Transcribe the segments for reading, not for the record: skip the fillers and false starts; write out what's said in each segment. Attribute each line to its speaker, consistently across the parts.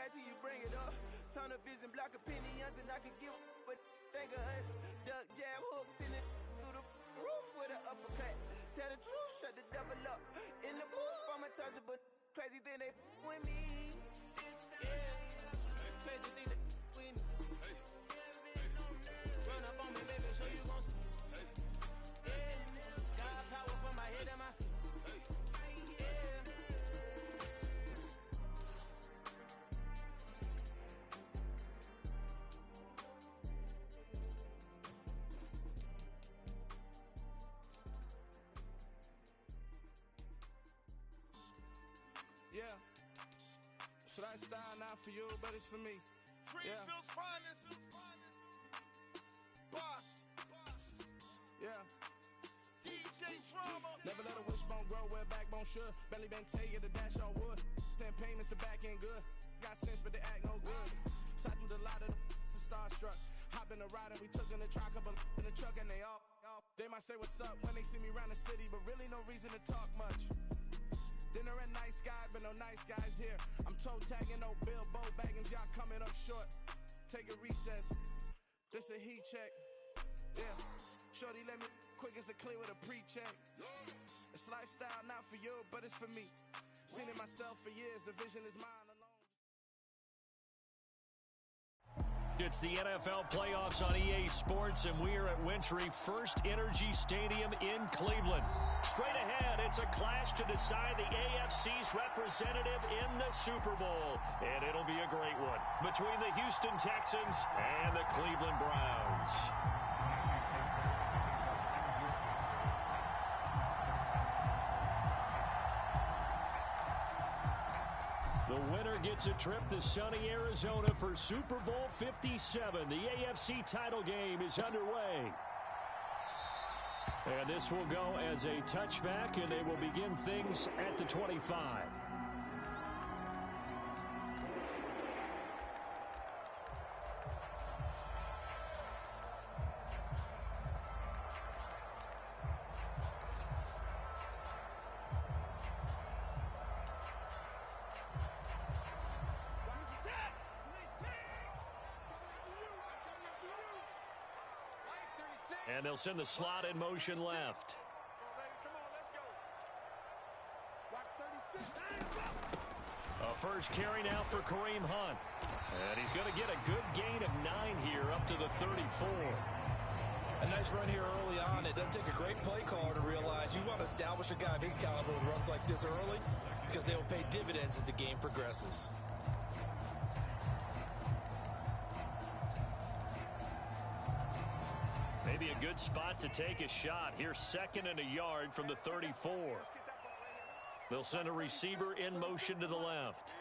Speaker 1: right till you bring it up. Tunnel vision, block opinions, and I could give but think of us. Duck, jab, hooks in it through the roof with an uppercut. Tell the truth, shut the devil up. In the booth, I'm untouchable. Crazy thing they with me. Yeah, crazy thing they with me. Run up on me, baby, so you gon' see. Yeah, got power from my head and my feet. Yeah.
Speaker 2: Yeah. Should I style not for you, but it's for me.
Speaker 3: Greenfield's finest. Boss.
Speaker 2: Yeah.
Speaker 3: DJ Drama.
Speaker 2: Never let a wishbone grow where a backbone should. Belly been taking the dash all wood. 10 payments, the back ain't good. Got sense, but they act no good. Shot through the lot of the starstruck. Hop in the ride and we took in the truck, couple in the truck and they all. They might say what's up when they see me around the city, but really no reason to talk much. Dinner at Nice Guy, but no nice guys here. I'm toe tagging, no Bilbo baggins, y'all coming up short. Take a recess. This a heat check. Yeah. Shorty let me quick as a clear with a pre-check. It's lifestyle not for you, but it's for me. Seen it myself for years, the vision is mine alone.
Speaker 4: It's the NFL playoffs on EA Sports, and we are at Wintry First Energy Stadium in Cleveland. Straight ahead, it's a clash to decide the AFC's representative in the Super Bowl, and it'll be a great one between the Houston Texans and the Cleveland Browns. The winner gets a trip to sunny Arizona for Super Bowl 57. The AFC title game is underway. And this will go as a touchback, and they will begin things at the 25. And they'll send the slot in motion left. A first carry now for Kareem Hunt. And he's going to get a good gain of 9 here up to the 34.
Speaker 5: A nice run here early on. It doesn't take a great play caller to realize you want to establish a guy of his caliber with runs like this early because they will pay dividends as the game progresses.
Speaker 4: Maybe a good spot to take a shot. Here's 2nd and a yard from the 34. They'll send a receiver in motion to the left.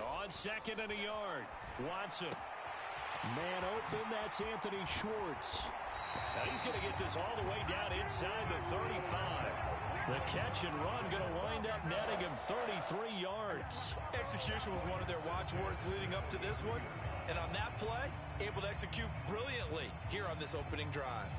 Speaker 4: On 2nd and a yard, Watson. Man open, that's Anthony Schwartz. Now he's going to get this all the way down inside the 35. The catch and run going to wind up netting him 33 yards.
Speaker 5: Execution was one of their watchwords leading up to this one. And on that play, able to execute brilliantly here on this opening drive.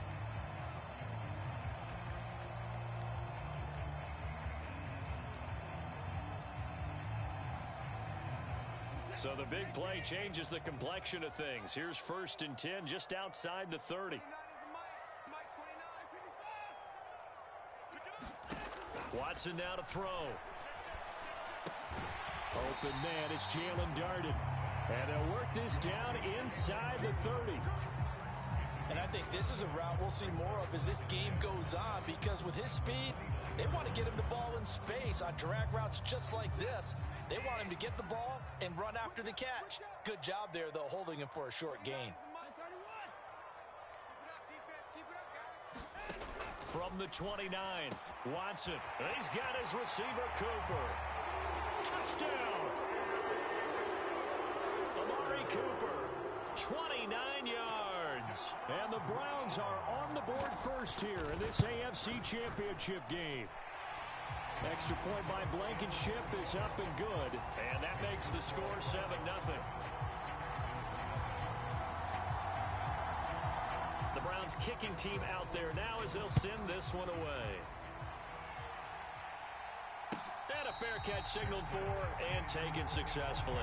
Speaker 4: So the big play changes the complexion of things. Here's 1st and 10 just outside the 30. Watson now to throw. Open man, it's Jalen Darden. And they'll work this down inside the 30.
Speaker 5: And I think this is a route we'll see more of as this game goes on because with his speed, they want to get him the ball in space on drag routes just like this. They want him to get the ball and run after the catch. Good job there, though, holding him for a short gain.
Speaker 4: From the 29, Watson. He's got his receiver, Cooper. Touchdown! Amari Cooper, 29 yards. And the Browns are on the board first here in this AFC Championship game. Extra point by Blankenship is up and good. And that makes the score 7-0. The Browns kicking team out there now as they'll send this one away. fair catch signaled for and taken successfully.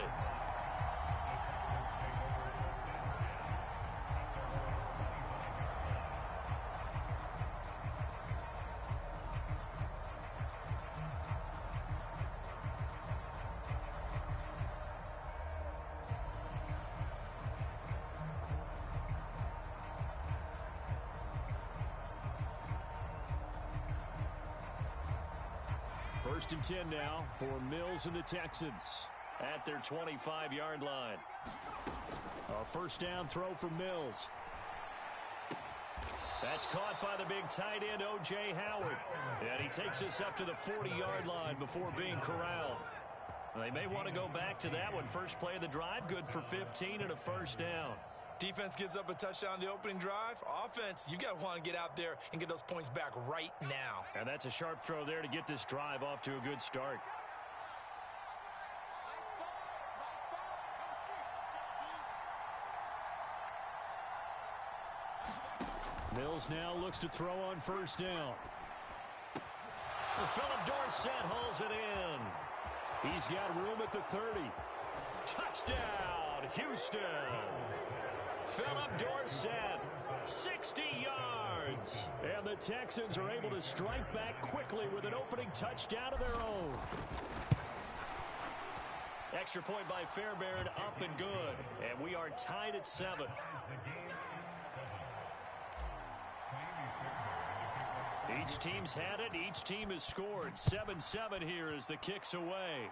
Speaker 4: First and 10 now for Mills and the Texans at their 25-yard line. A first down throw for Mills. That's caught by the big tight end, O.J. Howard. And he takes us up to the 40-yard line before being corralled. They may want to go back to that one. First play of the drive, good for 15 and a first down.
Speaker 5: Defense gives up a touchdown on the opening drive. Offense, you got to want to get out there and get those points back right now.
Speaker 4: And that's a sharp throw there to get this drive off to a good start. Mills now looks to throw on first down. Philip Dorsett hauls it in. He's got room at the 30. Touchdown, Houston. Philip Dorsett, 60 yards. And the Texans are able to strike back quickly with an opening touchdown of their own. Extra point by Fairbairn, up and good. And we are tied at 7. Each team's had it. Each team has scored. 7-7 here as the kick's away.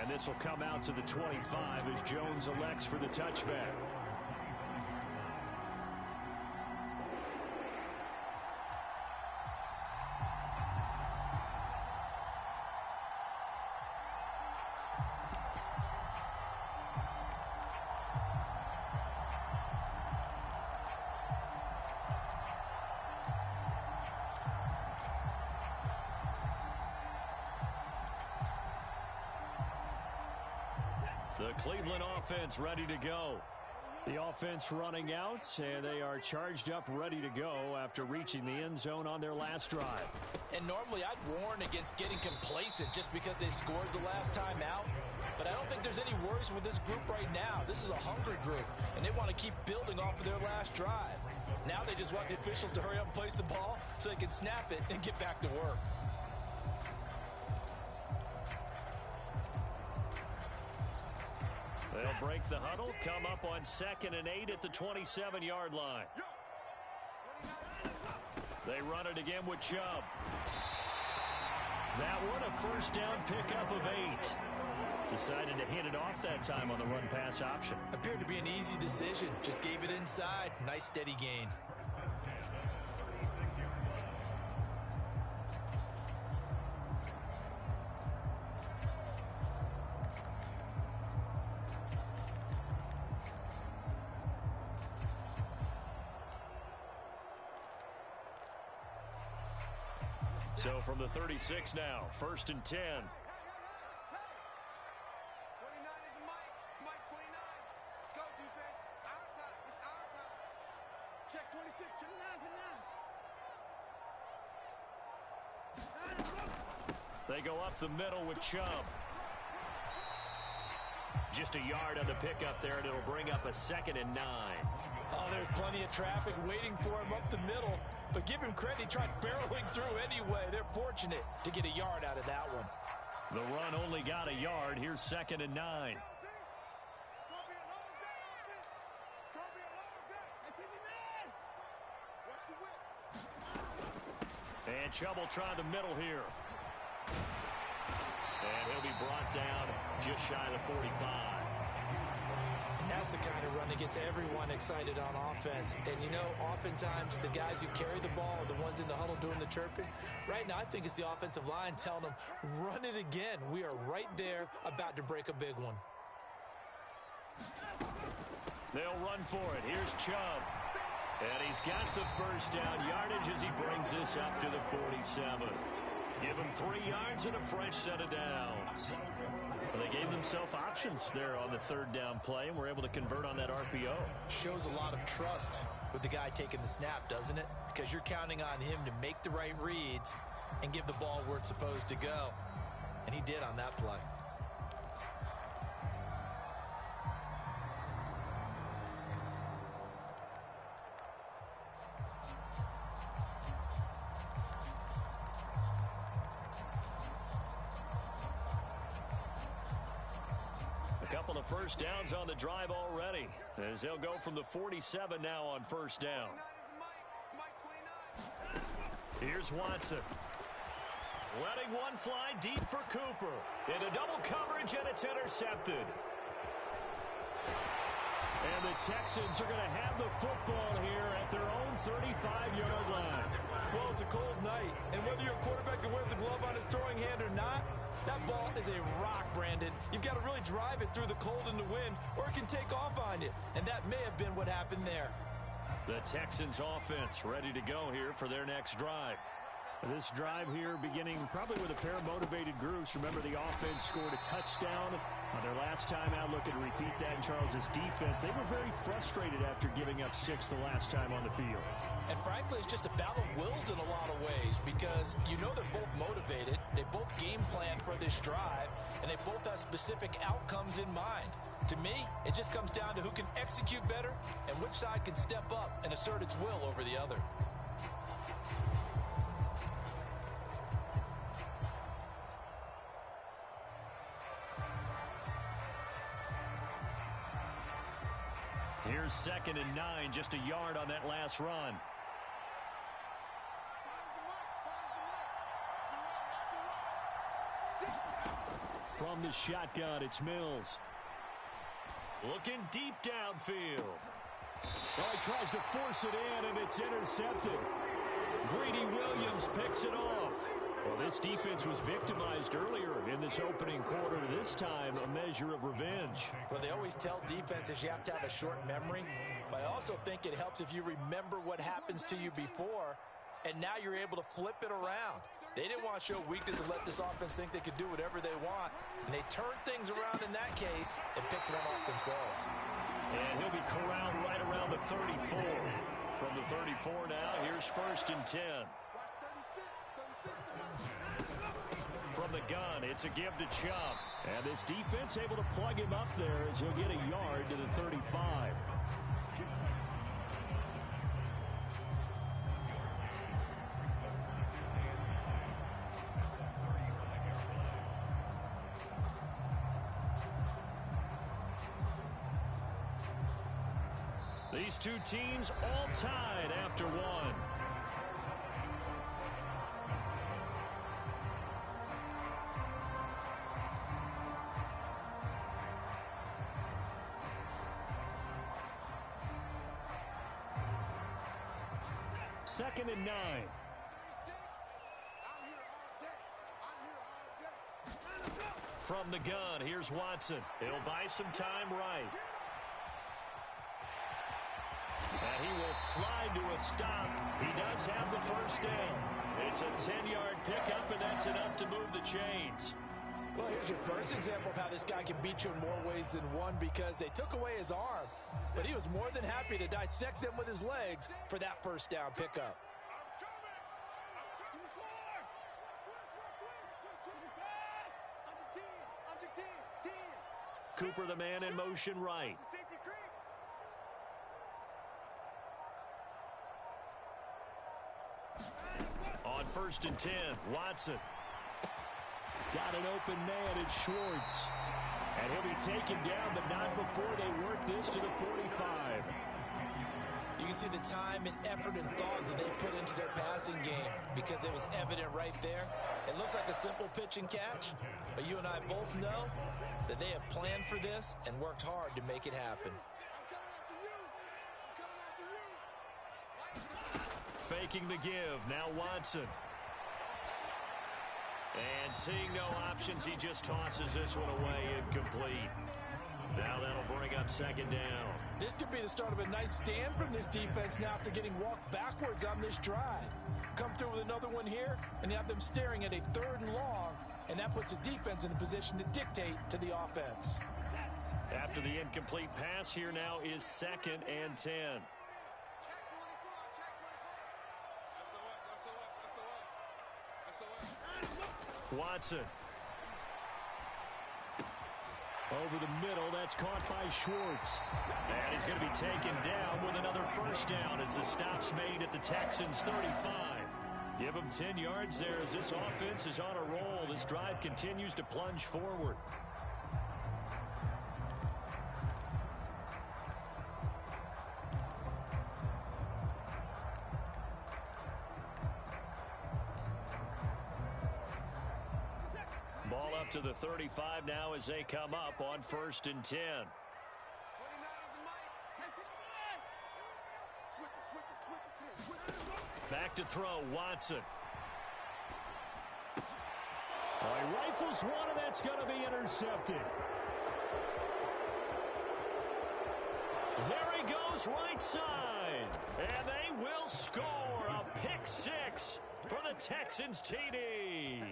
Speaker 4: And this will come out to the 25 as Jones elects for the touchback. The Cleveland offense ready to go. The offense running out, and they are charged up, ready to go after reaching the end zone on their last drive.
Speaker 5: And normally I'd warn against getting complacent just because they scored the last time out. But I don't think there's any worries with this group right now. This is a hungry group, and they want to keep building off of their last drive. Now they just want the officials to hurry up and place the ball so they can snap it and get back to work.
Speaker 4: They'll break the huddle, come up on 2nd and 8 at the 27-yard line. They run it again with Chubb. That one a first down pickup of 8. Decided to hit it off that time on the run-pass option.
Speaker 5: Appeared to be an easy decision. Just gave it inside. Nice steady gain.
Speaker 4: So from the 36 now, 1st and 10.
Speaker 3: 29 is Mike. Mike 29. Let's go, defense. Our time. It's our time. Check 26. 29.
Speaker 4: They go up the middle with Chubb. Just a yard on the pickup there, and it'll bring up a 2nd and 9.
Speaker 5: Oh, there's plenty of traffic waiting for him up the middle. But give him credit, he tried barreling through anyway. They're fortunate to get a yard out of that one.
Speaker 4: The run only got a yard. Here's 2nd and 9. And Chubb will try the middle here. And he'll be brought down just shy of the 45.
Speaker 5: That's the kind of run that gets everyone excited on offense. And, you know, oftentimes the guys who carry the ball are the ones in the huddle doing the chirping. Right now, I think it's the offensive line telling them, run it again. We are right there about to break a big one.
Speaker 4: They'll run for it. Here's Chubb. And he's got the first down yardage as he brings this up to the 47. Give him 3 yards and a fresh set of downs. They gave themselves options there on the 3rd down play and were able to convert on that RPO.
Speaker 5: Shows a lot of trust with the guy taking the snap, doesn't it? Because you're counting on him to make the right reads and give the ball where it's supposed to go. And he did on that play.
Speaker 4: A couple of first downs on the drive already, as they'll go from the 47 now on first down. Here's Watson. Letting one fly deep for Cooper. Into double coverage, and it's intercepted. And the Texans are going to have the football here at their own 35-yard line.
Speaker 5: Well, it's a cold night, and whether you're a quarterback that wears a glove on his throwing hand or not, that ball is a rock, Brandon. You've got to really drive it through the cold and the wind, or it can take off on you. And that may have been what happened there.
Speaker 4: The Texans offense ready to go here for their next drive.
Speaker 6: This drive here beginning probably with a pair of motivated groups. Remember, the offense scored a touchdown on their last time out. Looking to repeat that in Charles's defense. They were very frustrated after giving up 6 the last time on the field.
Speaker 5: And frankly, it's just a battle of wills in a lot of ways, because you know they're both motivated. They both game plan for this drive, and they both have specific outcomes in mind. To me, it just comes down to who can execute better and which side can step up and assert its will over the other.
Speaker 4: Here's 2nd and 9, just a yard on that last run.
Speaker 6: From the shotgun, it's Mills.
Speaker 4: Looking deep downfield.
Speaker 6: Well, he tries to force it in, and it's intercepted.
Speaker 4: Greedy Williams picks it off.
Speaker 6: Well, this defense was victimized earlier in this opening quarter. This time, a measure of revenge.
Speaker 5: Well, they always tell defenses you have to have a short memory, but I also think it helps if you remember what happens to you before, and now you're able to flip it around. They didn't want to show weakness and let this offense think they could do whatever they want, and they turned things around in that case and picked one off themselves.
Speaker 4: And he'll be corralled right around the 34. From the 34 now, here's 1st and 10. From the gun, it's a give to Chubb.
Speaker 6: And this defense able to plug him up there as he'll get a yard to the 35.
Speaker 4: These two teams all tied after one.
Speaker 6: Second and 9.
Speaker 4: From the gun, here's Watson. He'll buy some time right. And he will slide to a stop. He does have the first down. It's a 10-yard pickup, and that's enough to move the chains.
Speaker 5: Well, here's your first example of how this guy can beat you in more ways than one, because they took away his arm, but he was more than happy to dissect them with his legs for that first down pickup.
Speaker 4: Cooper, the man in motion right. On 1st and 10, Watson.
Speaker 6: Got an open man, it's Schwartz. And he'll be taken down, but not before they work this to the 45.
Speaker 5: You can see the time and effort and thought that they put into their passing game, because it was evident right there. It looks like a simple pitch and catch, but you and I both know that they have planned for this and worked hard to make it happen.
Speaker 4: Faking the give, now Watson. And seeing no options, he just tosses this one away incomplete. Now that'll bring up 2nd down.
Speaker 5: This could be the start of a nice stand from this defense now after getting walked backwards on this drive. Come through with another one here, and have them staring at a 3rd and long, and that puts the defense in a position to dictate to the offense.
Speaker 4: After the incomplete pass, here now is 2nd and 10. Watson. Over the middle, that's caught by Schwartz. And he's going to be taken down with another first down as the stop's made at the Texans' 35. Give him 10 yards there as this offense is on a roll. This drive continues to plunge forward. Ball up to the 35 now as they come up on 1st and 10. Back to throw, Watson. He rifles one, and that's going to be intercepted. There he goes, right side. And they will score a pick six for the Texans TD.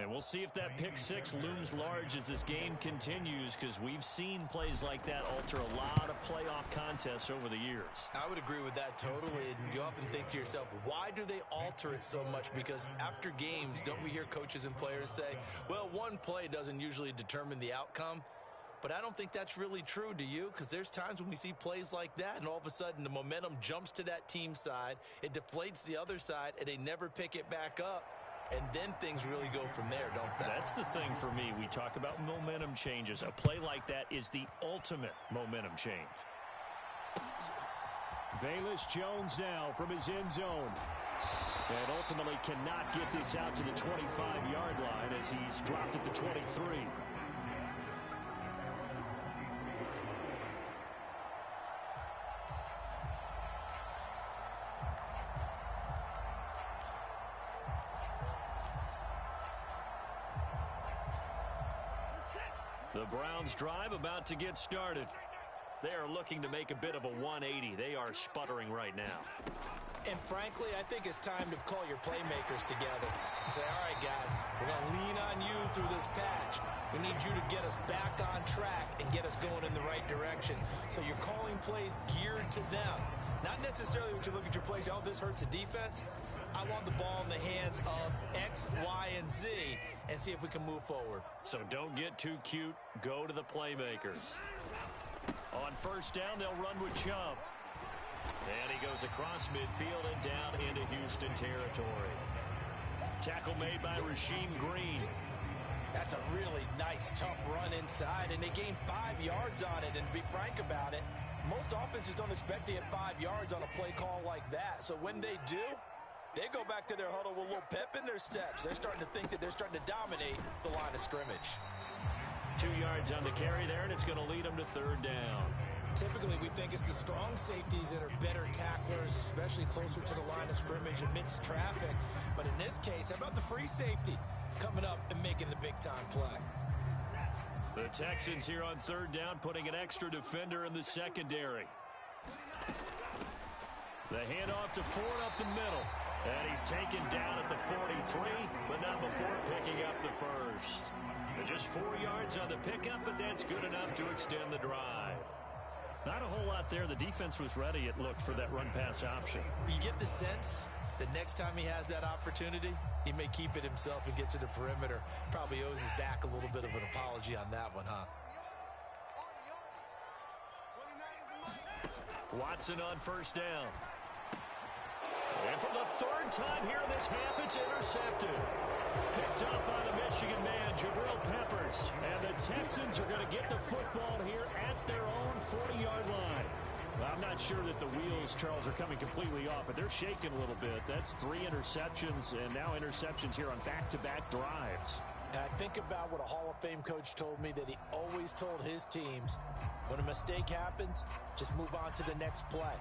Speaker 4: And we'll see if that pick six looms large as this game continues, because we've seen plays like that alter a lot of playoff contests over the years.
Speaker 5: I would agree with that totally. And you often think to yourself, why do they alter it so much? Because after games, don't we hear coaches and players say, well, one play doesn't usually determine the outcome? But I don't think that's really true, do you? Because there's times when we see plays like that, and all of a sudden the momentum jumps to that team side, it deflates the other side, and they never pick it back up. And then things really go from there, don't they?
Speaker 4: That's the thing for me. We talk about momentum changes. A play like that is the ultimate momentum change.
Speaker 6: Velus Jones now from his end zone. And ultimately cannot get this out to the 25-yard line as he's dropped at the 23.
Speaker 4: The Browns drive about to get started. They are looking to make a bit of a 180. They are sputtering right now.
Speaker 5: And frankly, I think it's time to call your playmakers together and say, all right, guys, we're going to lean on you through this patch. We need you to get us back on track and get us going in the right direction. So you're calling plays geared to them. Not necessarily when you look at your plays, oh, this hurts the defense. I want the ball in the hands of X, Y, and Z and see if we can move forward.
Speaker 4: So don't get too cute. Go to the playmakers. On first down, they'll run with Chubb. And he goes across midfield and down into Houston territory. Tackle made by Rasheem Green.
Speaker 5: That's a really nice, tough run inside, and they gained 5 yards on it. And to be frank about it, most offenses don't expect to get 5 yards on a play call like that. So when they do, they go back to their huddle with a little pep in their steps. They're starting to think that they're starting to dominate the line of scrimmage.
Speaker 4: 2 yards on the carry there, and it's going to lead them to third down.
Speaker 5: Typically, we think it's the strong safeties that are better tacklers, especially closer to the line of scrimmage amidst traffic. But in this case, how about the free safety coming up and making the big-time play?
Speaker 4: The Texans here on third down, putting an extra defender in the secondary. The handoff to Ford up the middle. And he's taken down at the 43, but not before picking up the first. Just 4 yards on the pickup, but that's good enough to extend the drive. Not a whole lot there. The defense was ready, it looked, for that run-pass option.
Speaker 5: You get the sense that next time he has that opportunity, he may keep it himself and get to the perimeter. Probably owes his back a little bit of an apology on that one, huh?
Speaker 4: Watson on first down. And for the third time here in this half, it's intercepted. Picked up by the Michigan man, Jabril Peppers. And the Texans are going to get the football here at their own 40-yard line. Well, I'm not sure that the wheels, Charles, are coming completely off, but they're shaking a little bit. That's 3 interceptions, and now interceptions here on back-to-back drives.
Speaker 5: And I think about what a Hall of Fame coach told me, that he always told his teams, when a mistake happens, just move on to the next play.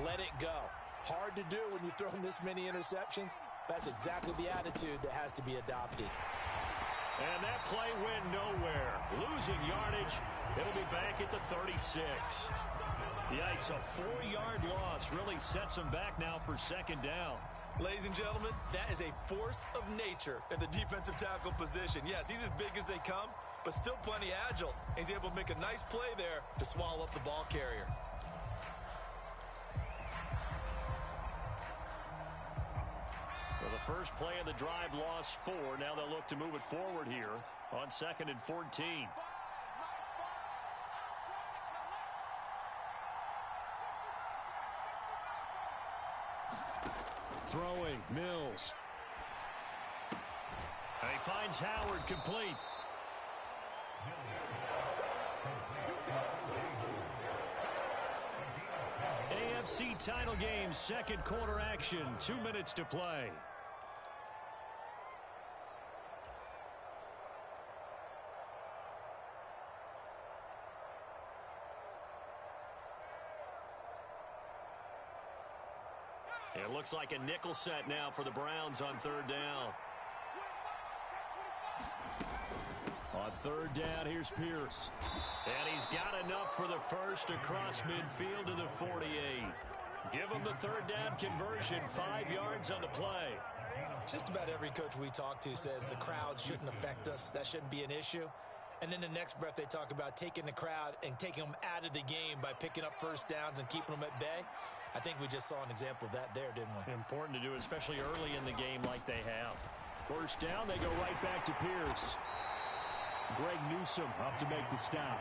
Speaker 5: Let it go. Hard to do when you've thrown this many interceptions. That's exactly the attitude that has to be adopted.
Speaker 4: And that play went nowhere. Losing yardage. It'll be back at the 36. Yikes, a 4-yard loss really sets them back now for second down.
Speaker 5: Ladies and gentlemen, that is a force of nature in the defensive tackle position. Yes, he's as big as they come, but still plenty agile. He's able to make a nice play there to swallow up the ball carrier.
Speaker 4: Well, first play of the drive lost 4. Now they'll look to move it forward here on 2nd and 14. Throwing, Mills. And he finds Howard complete. AFC title game, second quarter action, 2 minutes to play. It looks like a nickel set now for the Browns on 3rd down. On 3rd down, here's Pierce. And he's got enough for the first across midfield to the 48. Give him the 3rd down conversion, 5 yards on the play.
Speaker 5: Just about every coach we talk to says the crowd shouldn't affect us. That shouldn't be an issue. And then the next breath they talk about taking the crowd and taking them out of the game by picking up first downs and keeping them at bay. I think we just saw an example of that there, didn't we?
Speaker 4: Important to do, especially early in the game like they have. First down, they go right back to Pierce. Greg Newsome up to make the stop.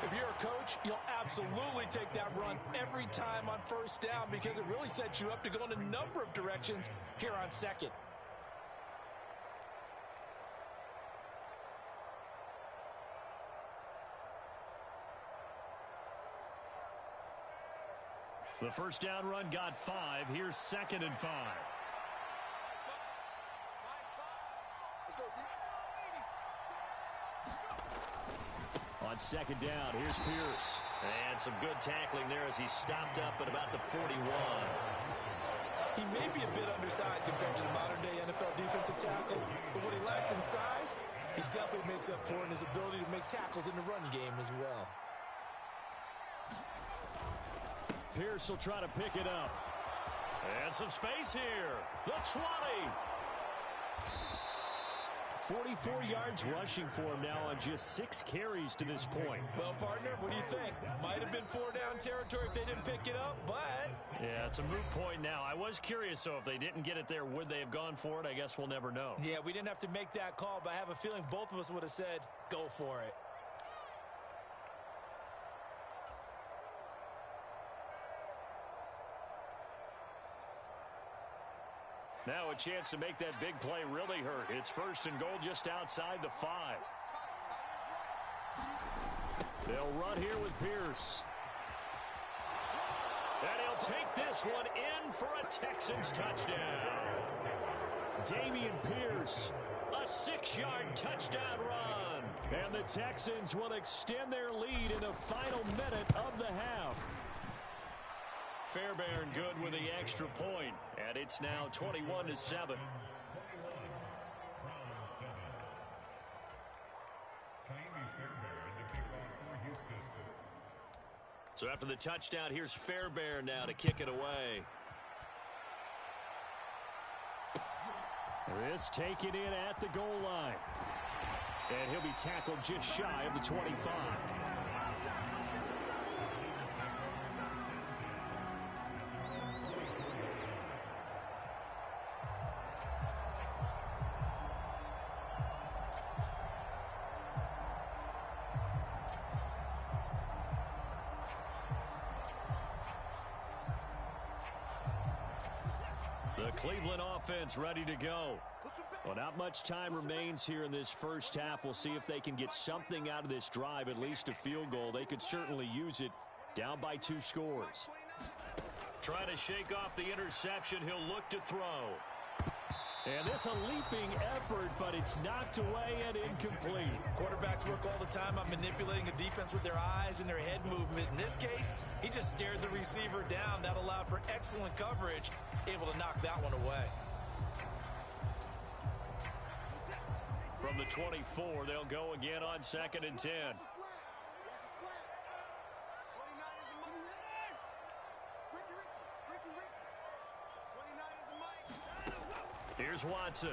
Speaker 5: If you're a coach, you'll absolutely take that run every time on first down because it really sets you up to go in a number of directions here on 2nd.
Speaker 4: The first down run got 5. Here's 2nd and 5. On 2nd down, here's Pierce. And some good tackling there as he stopped up at about the 41.
Speaker 5: He may be a bit undersized compared to the modern-day NFL defensive tackle, but what he lacks in size, he definitely makes up for in his ability to make tackles in the run game as well.
Speaker 4: Pierce will try to pick it up. And some space here. The 20. 44 yards rushing for him now on just 6 carries to this point.
Speaker 5: Well, partner, what do you think? Might have been 4-down territory if they didn't pick it up, but...
Speaker 4: Yeah, it's a moot point now. I was curious, so if they didn't get it there, would they have gone for it? I guess we'll never know.
Speaker 5: Yeah, we didn't have to make that call, but I have a feeling both of us would have said, go for it.
Speaker 4: Now a chance to make that big play really hurt. It's 1st and goal just outside the 5. They'll run here with Pierce. And he'll take this one in for a Texans touchdown. Damian Pierce, a 6-yard touchdown run. And the Texans will extend their lead in the final minute of the half. Fairbairn good with the extra point, and it's now 21-7. So after the touchdown, here's Fairbairn now to kick it away. This taken in at the goal line. And he'll be tackled just shy of the 25. The Cleveland offense ready to go. Well, not much time remains here in this first half. We'll see if they can get something out of this drive, at least a field goal. They could certainly use it, down by 2 scores. Trying to shake off the interception. He'll look to throw. And this a leaping effort, but it's knocked away and incomplete.
Speaker 5: Quarterbacks work all the time on manipulating a defense with their eyes and their head movement. In this case, he just stared the receiver down. That allowed for excellent coverage, able to knock that one away.
Speaker 4: From the 24, they'll go again on 2nd and 10. Here's Watson.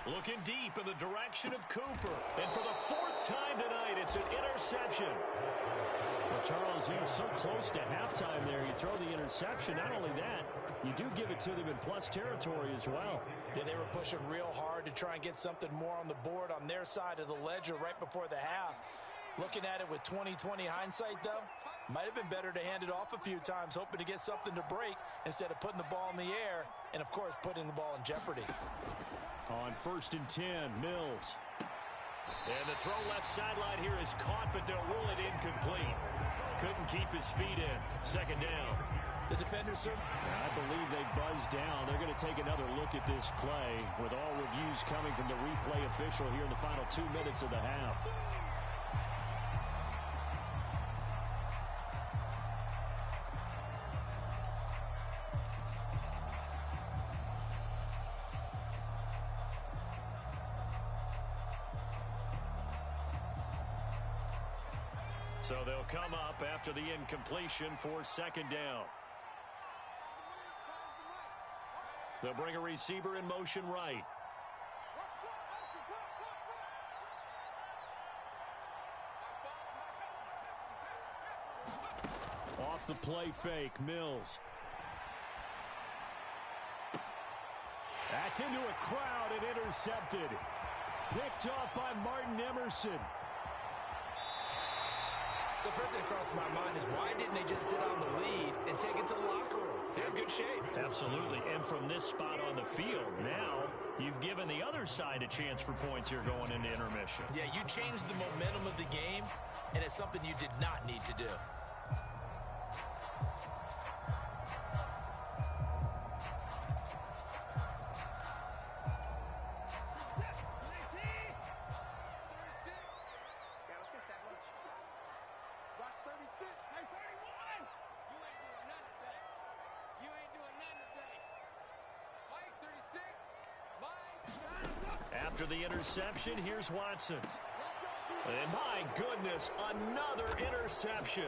Speaker 4: Looking deep in the direction of Cooper. And for the fourth time tonight, it's an interception.
Speaker 6: Well, Charles, he was so close to halftime there. You throw the interception. Not only that, you do give it to them in plus territory as well.
Speaker 5: Yeah, they were pushing real hard to try and get something more on the board on their side of the ledger right before the half. Looking at it with 20/20 hindsight, though, might have been better to hand it off a few times, hoping to get something to break instead of putting the ball in the air and, of course, putting the ball in jeopardy.
Speaker 6: On 1st and 10, Mills.
Speaker 4: And the throw left sideline here is caught, but they'll rule it incomplete. Couldn't keep his feet in. Second down.
Speaker 5: The defenders, sir?
Speaker 6: I believe they buzzed down. They're going to take another look at this play with all reviews coming from the replay official here in the final 2 minutes of the half.
Speaker 4: So they'll come up after the incompletion for second down. They'll bring a receiver in motion right.
Speaker 6: Off the play fake, Mills. That's into a crowd and intercepted. Picked off by Martin Emerson.
Speaker 5: So first thing that crossed my mind is why didn't they just sit on the lead and take it to the locker room? They're in good shape.
Speaker 4: Absolutely. And from this spot on the field, now you've given the other side a chance for points here going into intermission.
Speaker 5: Yeah, you changed the momentum of the game, and it's something you did not need to do.
Speaker 4: After the interception, here's Watson. And my goodness, another interception.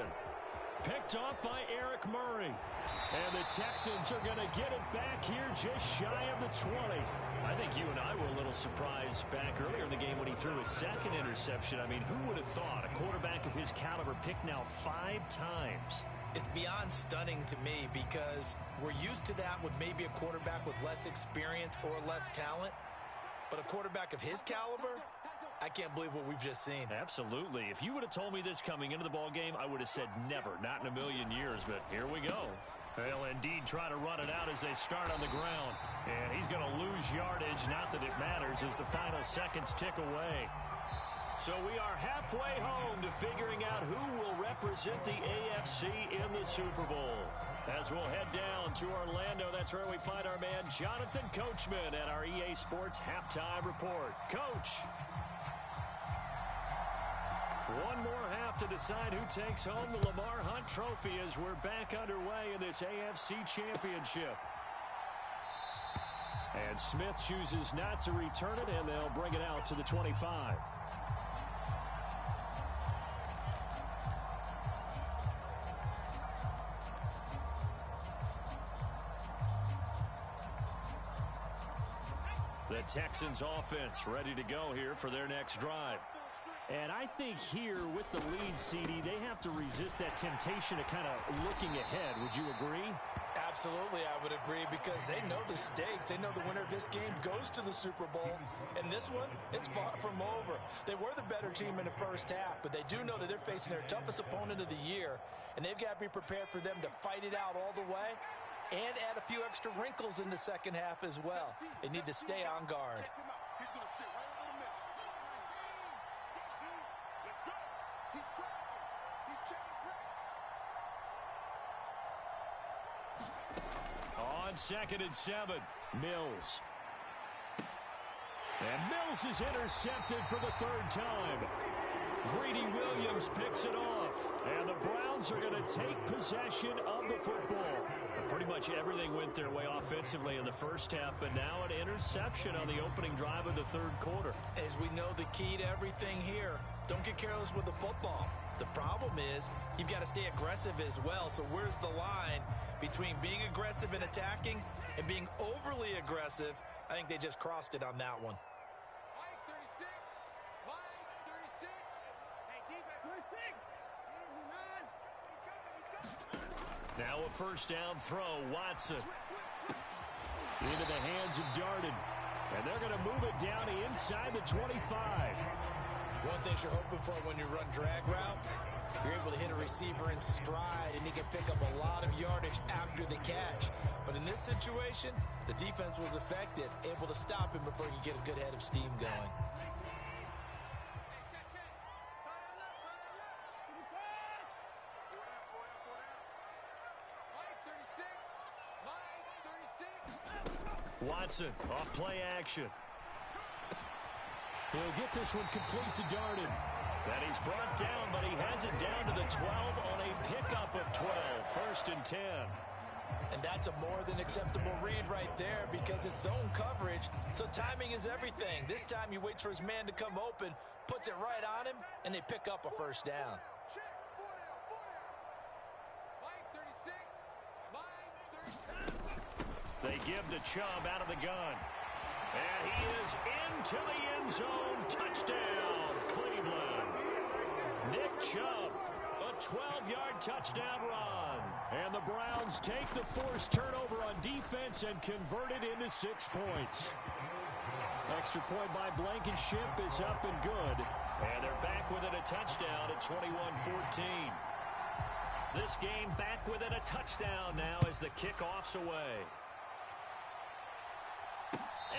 Speaker 4: Picked off by Eric Murray.
Speaker 6: And the Texans are going to get it back here just shy of the 20.
Speaker 4: I think you and I were a little surprised back earlier in the game when he threw his second interception. I mean, who would have thought a quarterback of his caliber picked now 5 times?
Speaker 5: It's beyond stunning to me because we're used to that with maybe a quarterback with less experience or less talent. But a quarterback of his caliber, I can't believe what we've just seen.
Speaker 4: Absolutely. If you would have told me this coming into the ball game, I would have said never, not in a million years. But here we go. They'll indeed try to run it out as they start on the ground. And he's going to lose yardage, not that it matters, as the final seconds tick away. So we are halfway home to figuring out who will represent the AFC in the Super Bowl. As we'll head down to Orlando, that's where we find our man Jonathan Coachman at our EA Sports Halftime Report. Coach. One more half to decide who takes home the Lamar Hunt Trophy as we're back underway in this AFC Championship. And Smith chooses not to return it, and they'll bring it out to the 25. The Texans offense ready to go here for their next drive.
Speaker 6: And I think here with the lead, CD, they have to resist that temptation of kind of looking ahead. Would you agree?
Speaker 5: Absolutely, I would agree because they know the stakes. They know the winner of this game goes to the Super Bowl. And this one, it's far from over. They were the better team in the first half, but they do know that they're facing their toughest opponent of the year. And they've got to be prepared for them to fight it out all the way and add a few extra wrinkles in the second half as well. They need to stay on guard.
Speaker 3: He's going to sit right in the middle. Let's go. He's crossing. He's checking crowd.
Speaker 4: On 2nd and 7,
Speaker 6: Mills. And Mills is intercepted for the 3rd time.
Speaker 4: Greedy Williams picks it off.
Speaker 6: And the Browns are going to take possession of the football.
Speaker 4: Pretty much everything went their way offensively in the first half, but now an interception on the opening drive of the 3rd quarter.
Speaker 5: As we know, the key to everything here, don't get careless with the football. The problem is you've got to stay aggressive as well. So where's the line between being aggressive and attacking and being overly aggressive? I think they just crossed it on that one.
Speaker 4: Now a first down throw. Watson. Into the hands of Darden. And they're going to move it down inside the 25.
Speaker 5: One thing you're hoping for when you run drag routes, you're able to hit a receiver in stride, and he can pick up a lot of yardage after the catch. But in this situation, the defense was effective, able to stop him before he could get a good head of steam going.
Speaker 4: Watson off play action. He'll get this one complete to Darden. That he's brought down, but he has it down to the 12 on a pickup of 12. First and 10.
Speaker 5: And that's a more than acceptable read right there because it's zone coverage, so timing is everything. This time he waits for his man to come open, puts it right on him, and they pick up a first down.
Speaker 4: They give to Chubb out of the gun. And he is into the end zone. Touchdown, Cleveland. Nick Chubb, a 12-yard touchdown run. And the Browns take the forced turnover on defense and convert it into 6 points. Extra point by Blankenship is up and good. And they're back within a touchdown at 21-14. This game back within a touchdown now as the kickoff's away.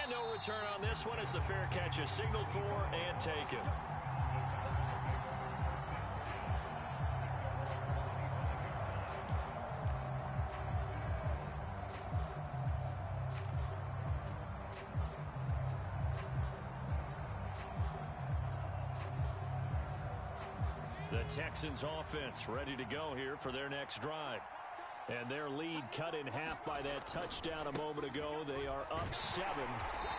Speaker 4: And no return on this one as the fair catch is signaled for and taken. The Texans offense ready to go here for their next drive. And their lead cut in half by that touchdown a moment ago. They are up 7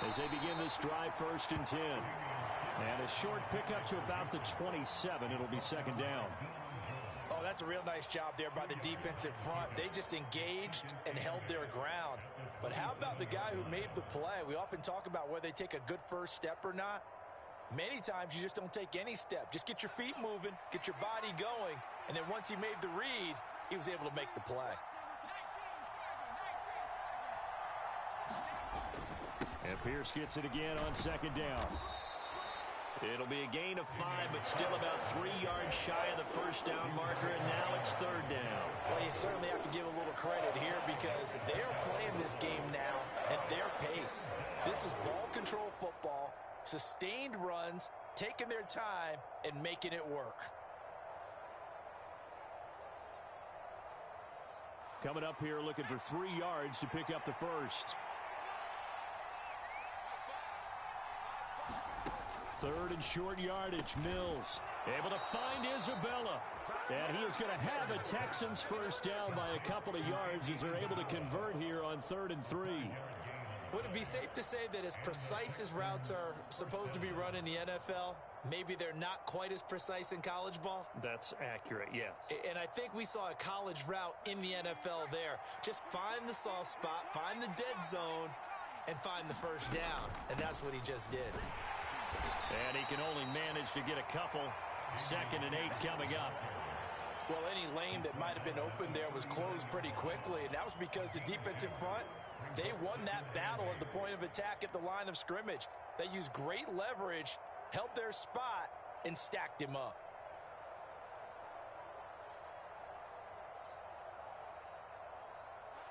Speaker 4: as they begin this drive, first and 10. And a short pickup to about the 27. It'll be second down.
Speaker 5: Oh, that's a real nice job there by the defensive front. They just engaged and held their ground. But how about the guy who made the play? We often talk about whether they take a good first step or not. Many times you just don't take any step. Just get your feet moving, get your body going, and then once he made the read, he was able to make the play.
Speaker 4: And Pierce gets it again on second down. It'll be a gain of 5, but still about 3 yards shy of the first down marker, and now it's third down.
Speaker 5: Well, you certainly have to give a little credit here because they're playing this game now at their pace. This is ball control football, sustained runs, taking their time, and making it work.
Speaker 4: Coming up here looking for 3 yards to pick up the first. Third and short yardage. Mills able to find Isabella. And he is going to have a Texans first down by a couple of yards as they're able to convert here on 3rd and 3.
Speaker 5: Would it be safe to say that as precise as routes are supposed to be run in the NFL, maybe they're not quite as precise in college ball?
Speaker 4: That's accurate, yes.
Speaker 5: And I think we saw a college route in the NFL there. Just find the soft spot, find the dead zone, and find the first down. And that's what he just did.
Speaker 4: And he can only manage to get a couple. 2nd and 8 coming up.
Speaker 5: Well, any lane that might have been open there was closed pretty quickly, and that was because the defensive front, they won that battle at the point of attack at the line of scrimmage. They used great leverage, held their spot, and stacked him up.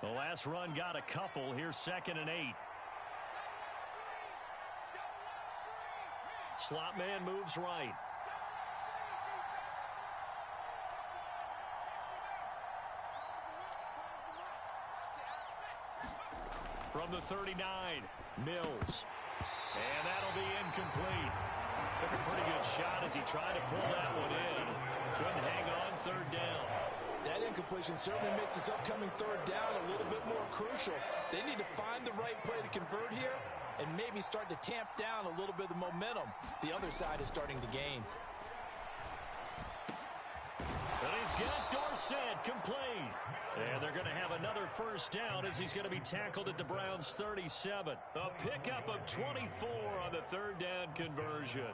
Speaker 4: The last run got a couple. Here's 2nd and 8. Slot man moves right. From the 39, Mills. And that'll be incomplete. Took a pretty good shot as he tried to pull that one in. Couldn't hang on, 3rd down.
Speaker 5: That incompletion certainly makes this upcoming 3rd down a little bit more crucial. They need to find the right play to convert here and maybe start to tamp down a little bit of the momentum. The other side is starting to gain.
Speaker 4: And he's got Dorsett complete. And they're going to have another first down as he's going to be tackled at the Browns' 37. A pickup of 24 on the 3rd down conversion.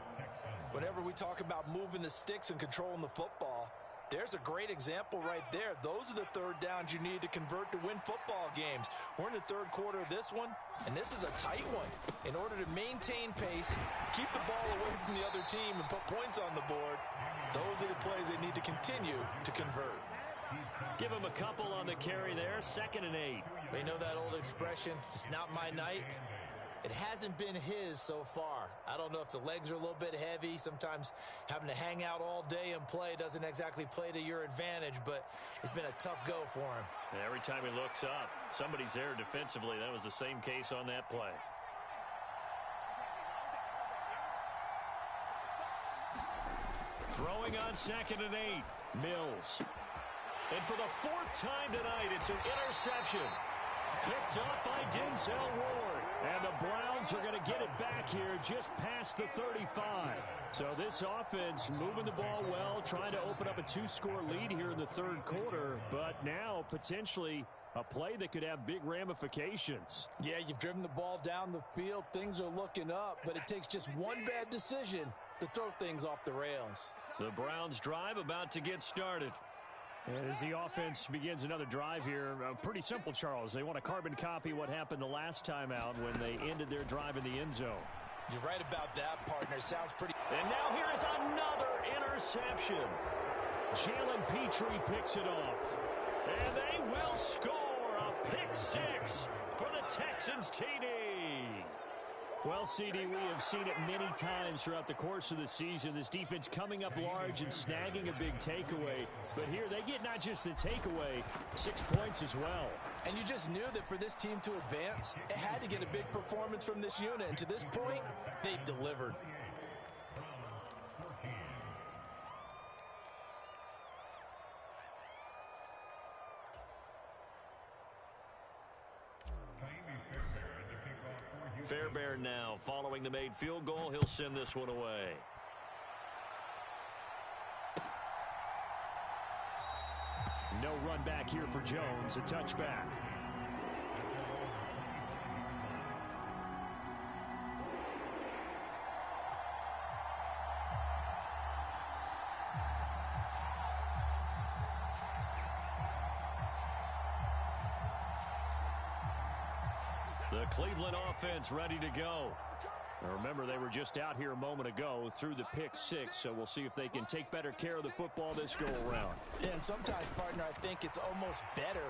Speaker 5: Whenever we talk about moving the sticks and controlling the football, There's a great example right there. Those are the third downs you need to convert to win football games. We're in the third quarter of this one, and this is a tight one. In order to maintain pace, keep the ball away from the other team, and put points on the board, those are the plays they need to continue to convert.
Speaker 4: Give him a couple on the carry there, 2nd and 8.
Speaker 5: They know that old expression, it's not my night. It hasn't been his so far. I don't know if the legs are a little bit heavy. Sometimes having to hang out all day and play doesn't exactly play to your advantage, but it's been a tough go for him.
Speaker 4: And every time he looks up, somebody's there defensively. That was the same case on that play. Throwing on 2nd and 8, Mills. And for the 4th time tonight, it's an interception. Picked up by Denzel Ward. And the Browns are going to get it back here just past the 35. So this offense moving the ball well, trying to open up a 2-score lead here in the third quarter. But now potentially a play that could have big ramifications.
Speaker 5: Yeah, you've driven the ball down the field. Things are looking up, but it takes just one bad decision to throw things off the rails.
Speaker 4: The Browns drive about to get started.
Speaker 6: And as the offense begins another drive here, pretty simple, Charles. They want to carbon copy what happened the last time out when they ended their drive in the end zone.
Speaker 5: You're right about that, partner. Sounds pretty...
Speaker 4: And now here is another interception.
Speaker 6: Jalen Petrie picks it off.
Speaker 4: And they will score a pick 6 for the Texans TD.
Speaker 6: Well, CD, we have seen it many times throughout the course of the season. This defense coming up large and snagging a big takeaway. But here they get not just the takeaway, 6 points as well.
Speaker 5: And you just knew that for this team to advance, it had to get a big performance from this unit. And to this point, they've delivered.
Speaker 4: Fairbairn now following the made field goal. He'll send this one away.
Speaker 6: No run back here for Jones. A touchback.
Speaker 4: The Cleveland offense ready to go.
Speaker 6: Now remember, they were just out here a moment ago through the pick 6, so we'll see if they can take better care of the football this go around.
Speaker 5: Yeah, and sometimes, partner, I think it's almost better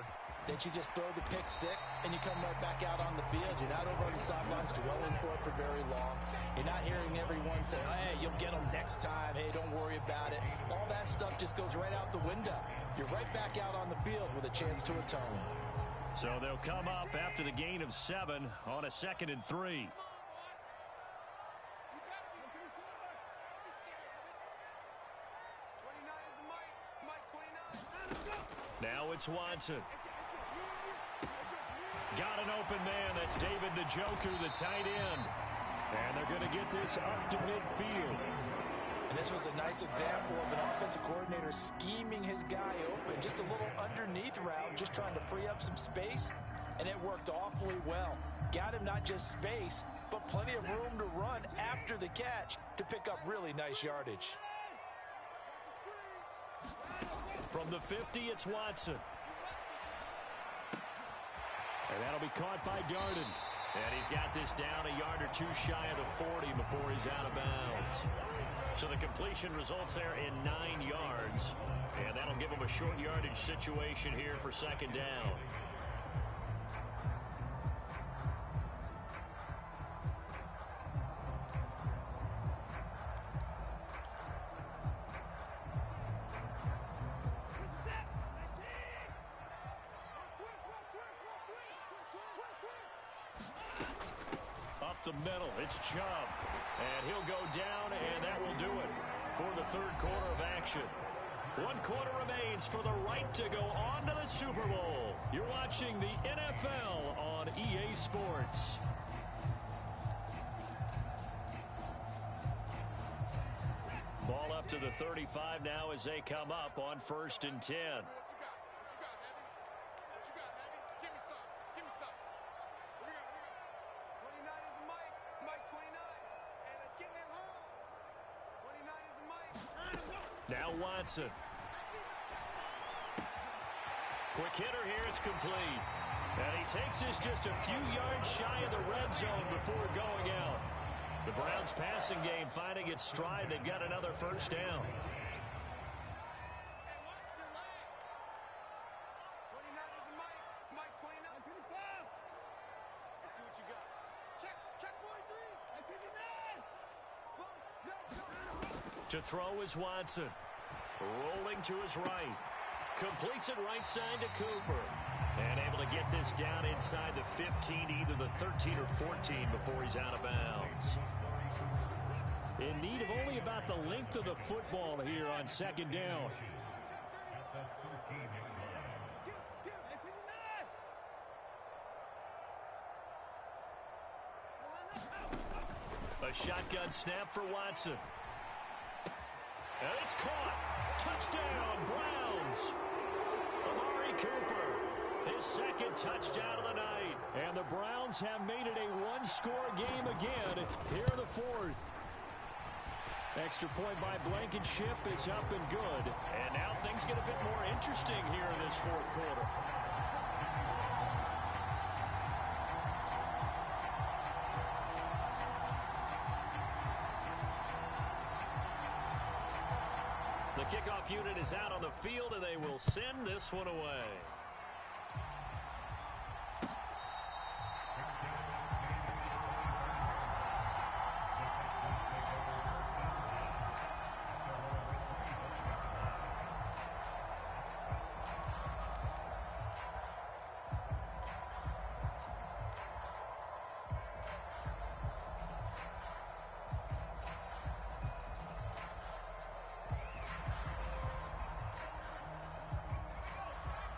Speaker 5: that you just throw the pick 6 and you come right back out on the field. You're not over on the sidelines dwelling for it for very long. You're not hearing everyone say, hey, you'll get them next time. Hey, don't worry about it. All that stuff just goes right out the window. You're right back out on the field with a chance to atone.
Speaker 4: So they'll come up after the gain of 7 on a 2nd and 3. Now it's Watson. Got an open man. That's David Njoku, the tight end. And they're going to get this up to midfield.
Speaker 5: And this was a nice example of an offensive coordinator scheming his guy open. Just a little underneath route, just trying to free up some space. And it worked awfully well. Got him not just space, but plenty of room to run after the catch to pick up really nice yardage.
Speaker 4: From the 50, it's Watson.
Speaker 6: And that'll be caught by Darden.
Speaker 4: And he's got this down a yard or two shy of the 40 before he's out of bounds. So the completion results there in 9 yards. And that'll give him a short yardage situation here for 2nd down. The middle, it's Chubb, and he'll go down, and that will do it for the third quarter of action. 1 quarter remains for the right to go on to the Super Bowl. You're watching the NFL on EA Sports. Ball up to the 35 now as they come up on 1st and 10. Now Watson. Quick hitter here, it's complete. And he takes this just a few yards shy of the red zone before going out. The Browns passing game finding its stride. They've got another first down.
Speaker 3: 29 is Mike 29. 55. Let's see what you got. Check 43. 59. To
Speaker 4: throw is Watson. Rolling to his right. Completes it right side to Cooper. And able to get this down inside the 15, either the 13 or 14 before he's out of bounds.
Speaker 6: In need of only about the length of the football here on second down.
Speaker 4: A shotgun snap for Watson. And it's caught. Touchdown, Browns. Amari Cooper, his second touchdown of the night. And the Browns have made it a one-score game again here in the fourth.
Speaker 6: Extra point by Blankenship is up and good.
Speaker 4: And now things get a bit more interesting here in this fourth quarter. The kickoff unit is out on the field, and they will send this one away.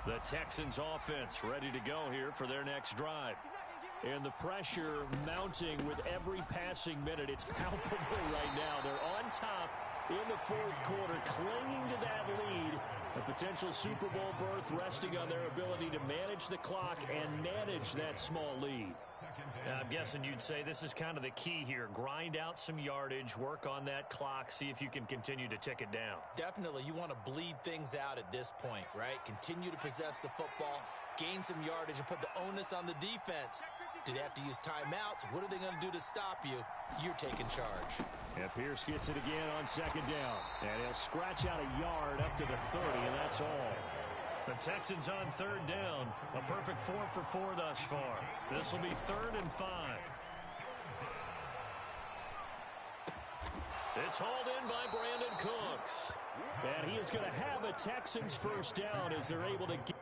Speaker 4: The Texans offense ready to go here for their next drive.
Speaker 6: And the pressure mounting with every passing minute. It's palpable right now. They're on top in the fourth quarter, clinging to that lead. A potential Super Bowl berth resting on their ability to manage the clock and manage that small lead.
Speaker 4: I'm guessing you'd say this is kind of the key here. Grind out some yardage, work on that clock, see if you can continue to tick it down.
Speaker 5: Definitely, you want to bleed things out at this point, right? Continue to possess the football, gain some yardage, and put the onus on the defense. Do they have to use timeouts? What are they going to do to stop you? You're taking charge.
Speaker 6: And Pierce gets it again on second down. And he'll scratch out a yard up to the 30, and that's all.
Speaker 4: The Texans on third down. A perfect 4 for 4 thus far. This will be 3rd and 5. It's hauled in by Brandon Cooks.
Speaker 6: And he is going to have a Texans first down as they're able to get.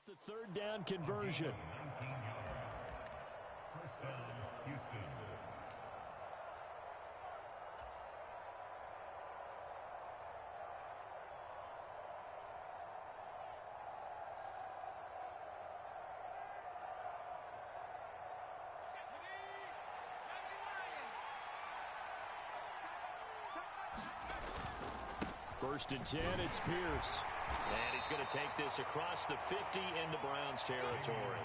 Speaker 6: The third down conversion.
Speaker 7: First down, Houston.
Speaker 6: First and 10, it's Pierce.
Speaker 4: And he's going to take this across the 50 into Browns territory.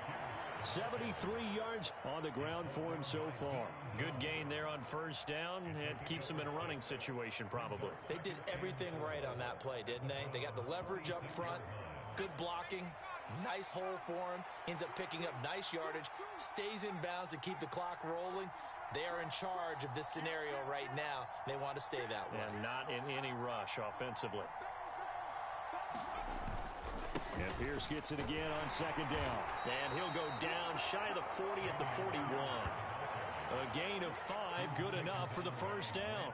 Speaker 6: 73 yards on the ground for him so far.
Speaker 4: Good gain there on first down. It keeps him in a running situation probably.
Speaker 5: They did everything right on that play, didn't they? They got the leverage up front, good blocking, nice hole for him, ends up picking up nice yardage, stays in bounds to keep the clock rolling. They are in charge of this scenario right now. They want to stay that way.
Speaker 4: And not in any rush offensively.
Speaker 6: And Pierce gets it again on second down.
Speaker 4: And he'll go down shy of the 40 at the 41. A gain of 5, good enough for the first down.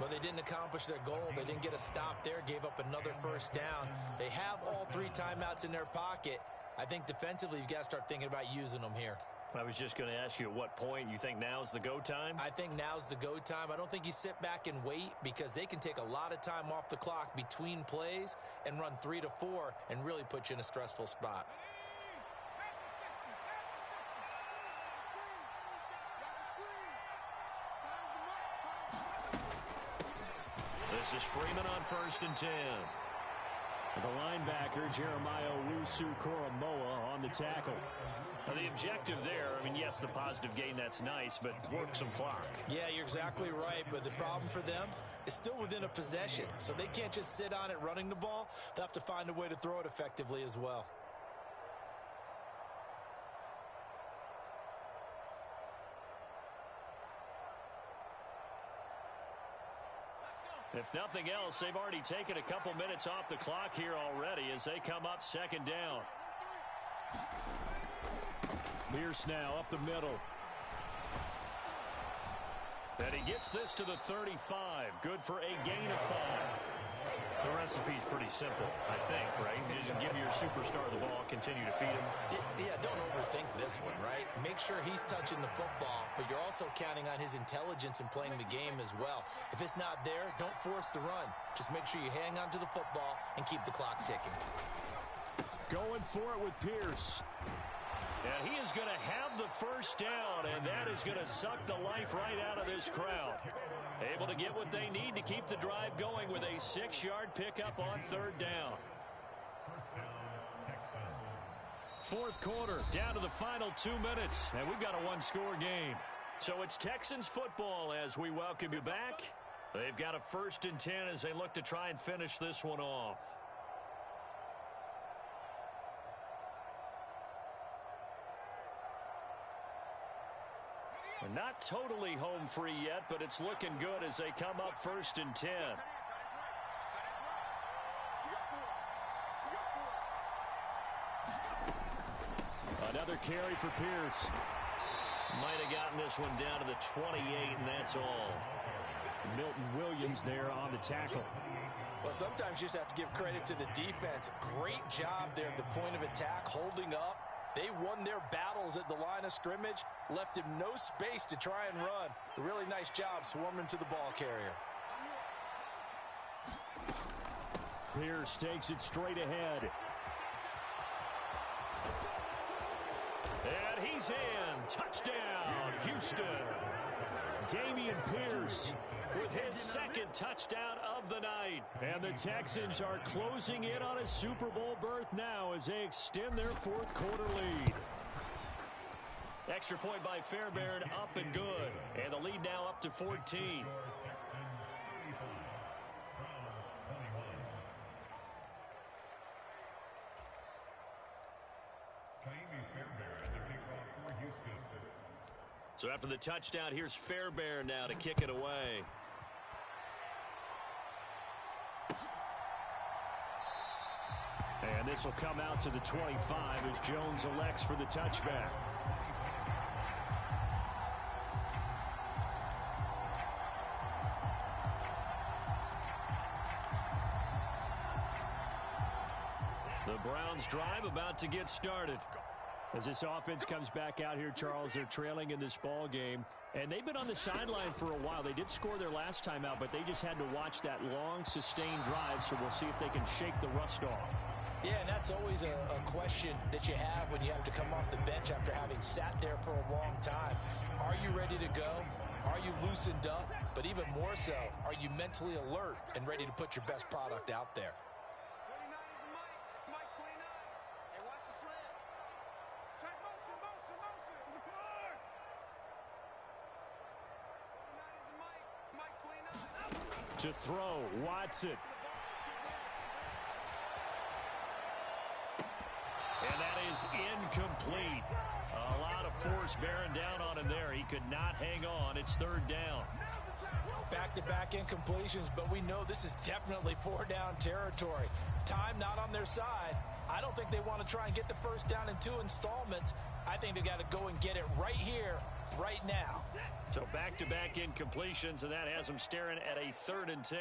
Speaker 5: Well, they didn't accomplish their goal. They didn't get a stop there, gave up another first down. They have all 3 timeouts in their pocket. I think defensively you've got to start thinking about using them here.
Speaker 4: I was just going to ask you at what point you think now's the go time?
Speaker 5: I think now's the go time. I don't think you sit back and wait because they can take a lot of time off the clock between plays and run 3 to 4 and really put you in a stressful spot.
Speaker 4: This is Freeman on 1st and 10.
Speaker 6: The linebacker, Jeremiah Owusu-Koramoah, on the tackle.
Speaker 4: Now the objective there, I mean, yes, the positive gain, that's nice, but work some clock.
Speaker 5: Yeah, you're exactly right, but the problem for them is still within a possession, so they can't just sit on it running the ball. They'll have to find a way to throw it effectively as well.
Speaker 4: If nothing else, they've already taken a couple minutes off the clock here already as they come up second down.
Speaker 6: Pierce now up the middle.
Speaker 4: And he gets this to the 35. Good for a gain of 5. The recipe's pretty simple, I think, right? You just give your superstar the ball, continue to feed him.
Speaker 5: Yeah, don't overthink this one, right? Make sure he's touching the football, but you're also counting on his intelligence in playing the game as well. If it's not there, don't force the run. Just make sure you hang on to the football and keep the clock ticking.
Speaker 6: Going for it with Pierce.
Speaker 4: And he is going to have the first down, and that is going to suck the life right out of this crowd. Able to get what they need to keep the drive going with a 6-yard pickup on third down. Fourth quarter, down to the final 2 minutes, and we've got a one-score game. So it's Texans football as we welcome you back. They've got a 1st and 10 as they look to try and finish this one off. Not totally home free yet, but it's looking good as they come up 1st and 10.
Speaker 6: Another carry for Pierce.
Speaker 4: Might have gotten this one down to the 28, and that's all.
Speaker 6: Milton Williams there on the tackle.
Speaker 5: Well, sometimes you just have to give credit to the defense. Great job there at the point of attack, holding up. They won their battles at the line of scrimmage, left him no space to try and run. A really nice job swarming to the ball carrier.
Speaker 6: Pierce takes it straight ahead.
Speaker 4: And he's in. Touchdown, Houston.
Speaker 6: Dameon Pierce
Speaker 4: with his 2nd touchdown of the night.
Speaker 6: And the Texans are closing in on a Super Bowl berth now as they extend their 4th quarter lead.
Speaker 4: Extra point by Fairbairn, up and good. And the lead now up to 14. So after the touchdown, here's Fairbairn now to kick it away.
Speaker 6: And this will come out to the 25 as Jones elects for the touchback.
Speaker 4: The Browns drive about to get started.
Speaker 6: As this offense comes back out here, Charles, they're trailing in this ball game. And they've been on the sideline for a while. They did score their last time out, but they just had to watch that long, sustained drive, so we'll see if they can shake the rust off.
Speaker 5: Yeah, and that's always a question that you have when you have to come off the bench after having sat there for a long time. Are you ready to go? Are you loosened up? But even more so, are you mentally alert and ready to put your best product out there?
Speaker 6: To throw, Watson.
Speaker 4: And that is incomplete. A lot of force bearing down on him there. He could not hang on. It's 3rd down.
Speaker 5: Back-to-back incompletions, but we know this is definitely 4-down territory. Time not on their side. I don't think they want to try and get the first down in 2 installments. I think they got to go and get it right here, right now.
Speaker 4: So back-to-back incompletions, and that has them staring at a 3rd and 10.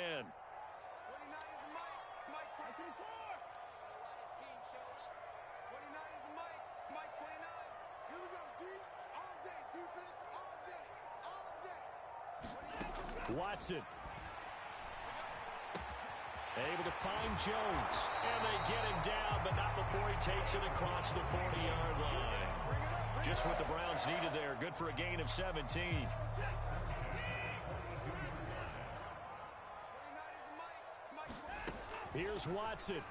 Speaker 6: Watson. Able to find Jones.
Speaker 4: And they get him down, but not before he takes it across the 40-yard line. Just what the Browns needed there. Good for a gain of 17.
Speaker 6: Here's Watson.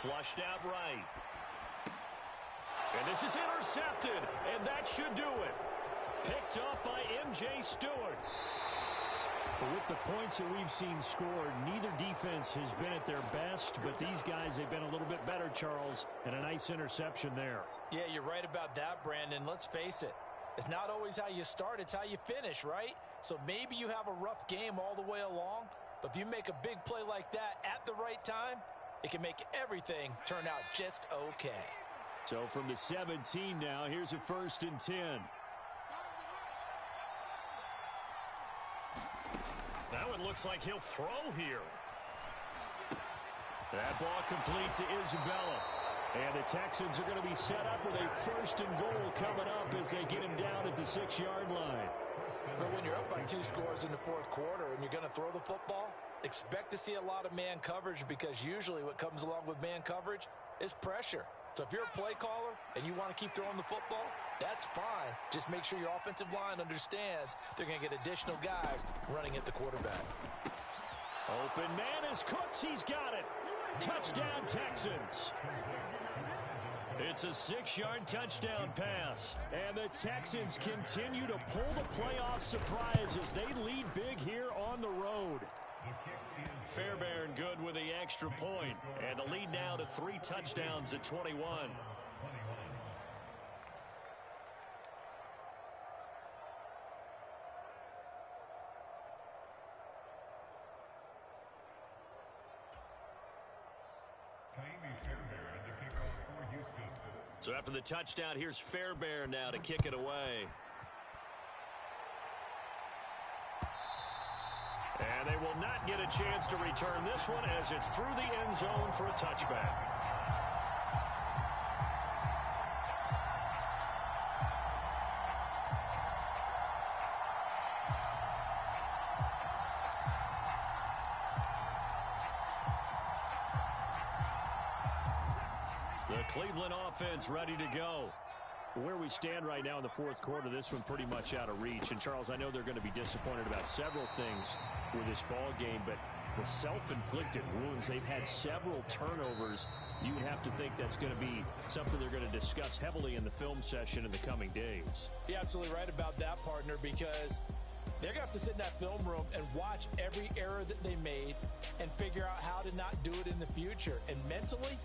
Speaker 4: Flushed out right. And this is intercepted, and that should do it. Picked up by M.J. Stewart.
Speaker 6: With the points that we've seen scored, neither defense has been at their best, but these guys, they've been a little bit better, Charles, and a nice interception there. Yeah, you're right about that, Brandon. Let's face it. It's not always how you start, it's how you finish, right? So maybe you have a rough game all the way along, but if you make a big play like that at the right time, it can make everything turn out just okay. So from the 17 now, here's a 1st and 10.
Speaker 4: Now it looks like he'll throw here. That ball complete to Isabella. And the Texans are going to be set up with a 1st and goal coming up as they get him down at the 6-yard line. But when you're up by 2 scores in the 4th quarter and you're going to throw the football, expect to see a lot of man coverage, because usually what comes along with man coverage is pressure. So if you're a play caller and you want to keep throwing the football, that's fine. Just make sure your offensive line understands they're going to get additional guys running at the quarterback. Open man is Cooks. He's got it. Touchdown, Texans. It's a 6-yard touchdown pass. And the Texans continue to pull the playoff surprise as they lead big here on the road. Fairbairn good with the extra point. And the lead now to 3 touchdowns at 21. So after the touchdown, here's Fairbairn now to kick it away. And they will not get a chance to return this one as it's through the end zone for a touchback. The Cleveland offense ready to go. Where we stand right now in the 4th quarter, this one pretty much out of reach. And, Charles, I know they're going to be disappointed about several things with this ball game, but the self-inflicted wounds, they've had several turnovers. You would have to think that's going to be something they're going to discuss heavily in the film session in the coming days. You're absolutely right about that, partner, because they're going to have to sit in that film room and watch every error that they made and figure out how to not do it in the future. And mentally,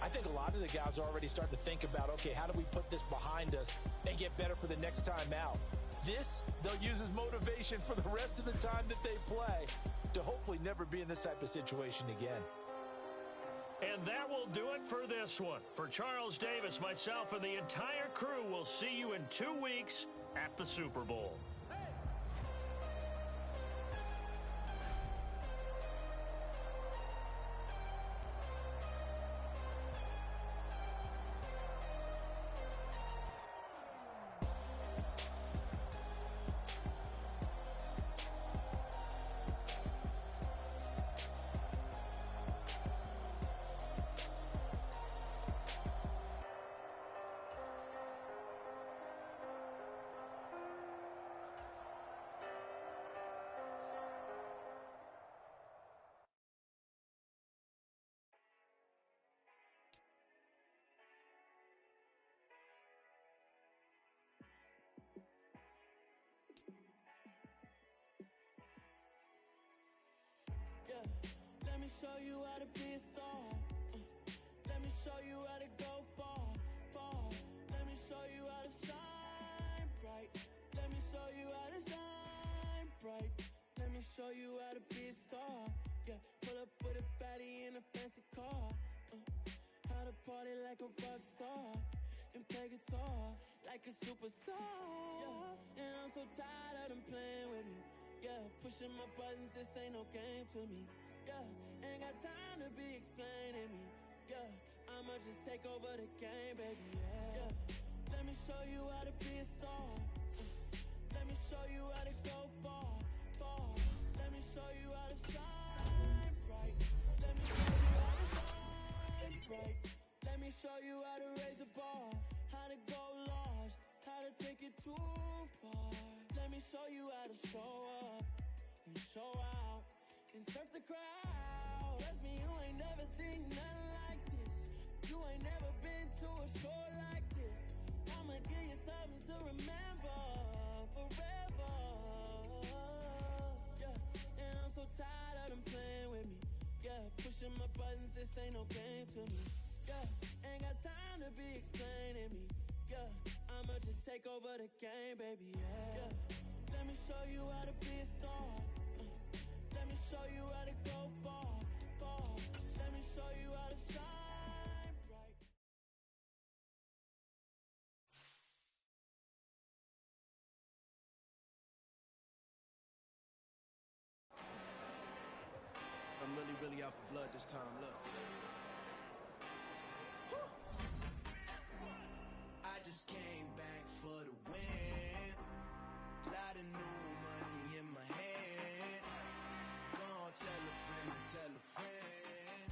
Speaker 4: I think a lot of the guys are already starting to think about, okay, how do we put this behind us and get better for the next time out? This, they'll use as motivation for the rest of the time that they play to hopefully never be in this type of situation again. And that will do it for this one. For Charles Davis, myself, and the entire crew, we'll see you in 2 weeks at the Super Bowl.
Speaker 1: Let me show you how to be a star. Let me show you how to go far, far. Let me show you how to shine bright. Let me show you how to shine bright. Let me show you how to be a star. Yeah, pull up with a baddie in a fancy car. How to party like a rock star and play guitar like a superstar. Yeah, and I'm so tired of them playing with me. Yeah, pushing my buttons, this ain't no game to me. Yeah, ain't got time to be explaining me. Yeah, I'ma just take over the game, baby. Yeah, let me show you how to be a star. Let me show you how to go far, far. Let me show you how to shine bright. Let me show you how to shine bright. Let me show you how to raise a bar, how to go large, how to take it too far. Let me show you how to show up and show out and surf the crowd. Trust me, you ain't never seen nothing like this. You ain't never been to a show like this. I'ma give you something to remember forever. Yeah, and I'm so tired of them playing with me. Yeah, pushing my buttons, this ain't no game to me. Yeah, ain't got time to be explaining me. Yeah, I'ma just take over the game, baby. Yeah, let me show you how to be a star. Let me show you how to go far, far. Let me show you how to shine bright.
Speaker 2: I'm really, really out for blood this time, look. I just came back for the win. Lot of new money in my hand. Gonna tell a friend to tell a friend.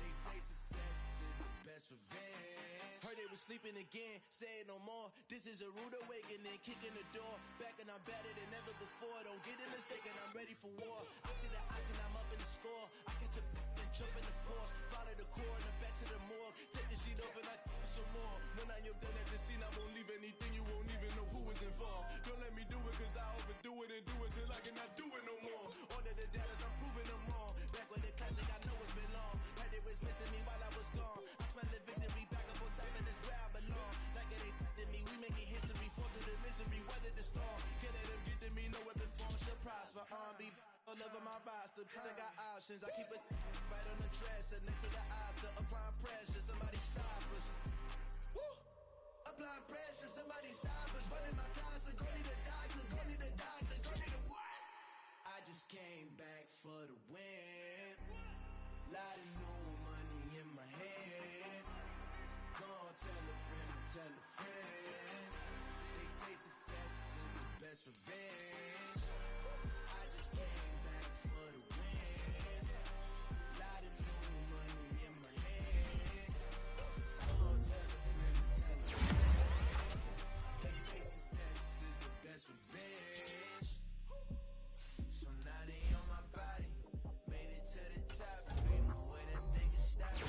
Speaker 2: They say success is the best revenge. Heard they was sleeping again, say it no more. This is a rude awakening, kicking the door. Back and I'm better than ever before. Don't get it mistaken, I'm ready for war. I see the option, I'm up in the score. I catch a and jump in the course. Follow the core and the back to the morgue. Take the sheet off and I some more. When I am done at the scene, I won't leave anything. You won't even know who is involved. Don't let me do it cause I overdo it and do it till I cannot do it no more. All of the doubters, I'm proving them wrong. Back with the classic, I know it's been long. Heard they was missing me while I was gone. I smell the victory back up on top and it's where I belong. Like it ain't to me, we making history. Fall through the misery, weather the storm. Can't let them get to me, no weapon form shall prosper. R&B all over my roster. I got options, I keep it right on the dresser. Next to the Oscar, applying pressure. Somebody stop us. Woo! Applying pressure, somebody stop us. Running my constant, go need a doctor, go need a doctor, go need a what? I just came back for the win. Lot of new money in my hand. Gonna tell a friend to tell a friend. They say success is the best revenge. I just came back for the win. Lot of new money in my hand. Gonna tell a friend to tell a friend. They say success is the best revenge. So now they on my body. Made it to the top. Ain't no way that they can stop me.